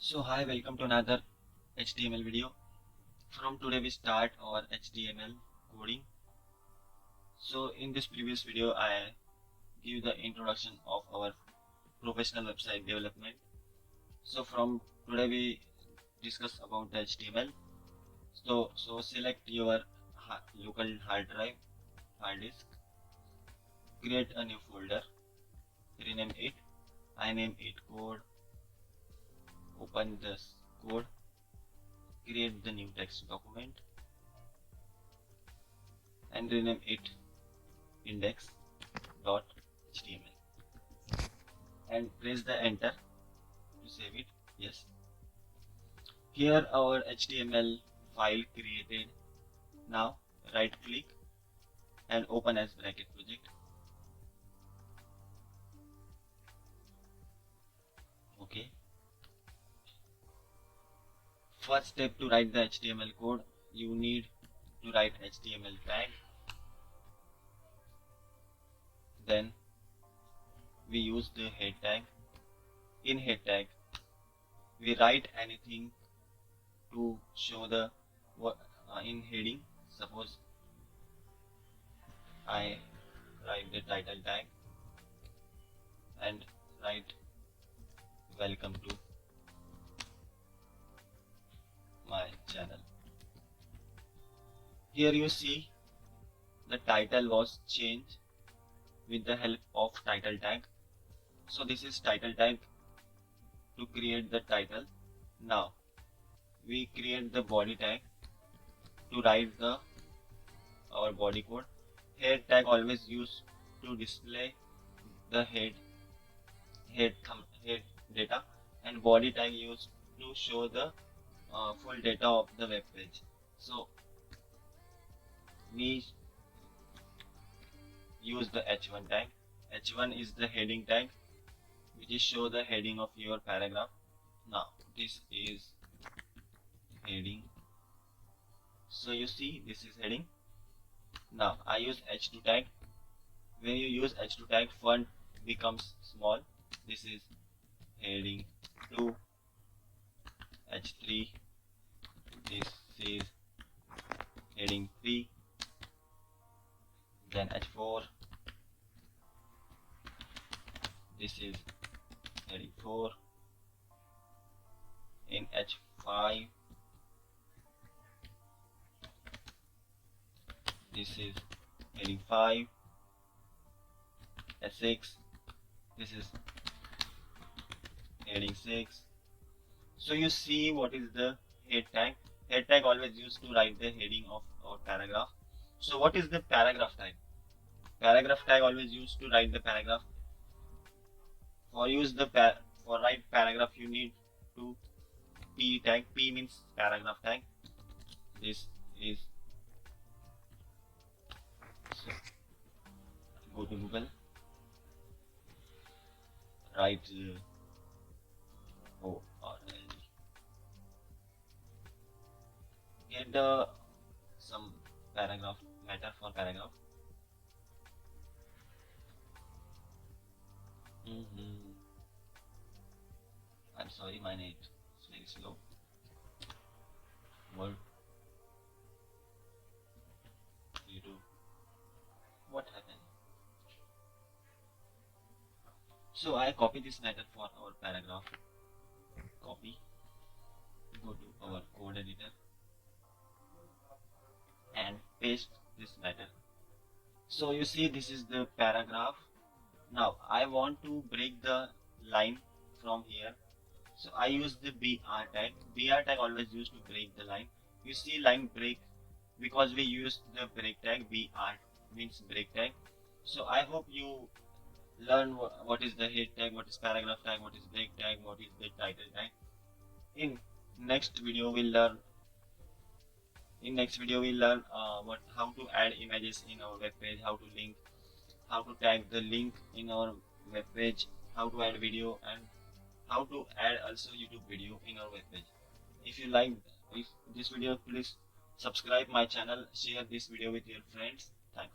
So hi, welcome to another HTML video. From today we start our HTML coding. So in this previous video I give the introduction of our professional website development. So from today we discuss about the HTML. So select your local hard disk, create a new folder, rename it. I name it code. Open this code, create the new text document and rename it index.html and press the enter to save it. Yes, here our HTML file created. Now right click and open as bracket project. Okay, first step to write the HTML code, you need to write HTML tag. Then we use the head tag. In head tag we write anything to show the in heading. Suppose I write the title tag and write welcome to my channel. Here you see the title was changed with the help of title tag. So this is title tag to create the title. Now we create the body tag to write our body code. Head tag always used to display the head data, and body tag used to show the full data of the web page. So we use the h1 tag. H1 is the heading tag which is show the heading of your paragraph. Now this is heading, so you see this is heading. Now I use h2 tag. When you use h2 tag, font becomes small. This is heading 2. h3, this is heading 3, then h4, this is heading 4, in h5 this is heading 5, h6 this is heading 6. So you see what is the head tag. Head tag always used to write the heading of our paragraph. So what is the paragraph tag? Paragraph tag always used to write the paragraph. For write paragraph you need to p tag. P means paragraph tag. This is, so go to Google, write ORL, get some paragraph matter for paragraph. I'm sorry, my net is very slow. What you do? What happened? So I copy this matter for our paragraph. Copy. Go to our code editor and paste this matter. So you see this is the paragraph. Now I want to break the line from here. So I use the BR tag. BR tag always used to break the line. You see line break because we used the break tag. BR means break tag. So I hope you learn what is the head tag, what is paragraph tag, what is break tag, what is the title tag. In next video we'll learn how to add images in our web page, how to link, how to tag the link in our web page, how to add video, and how to add also YouTube video in our web page. If you like this video, please subscribe my channel, share this video with your friends. Thanks.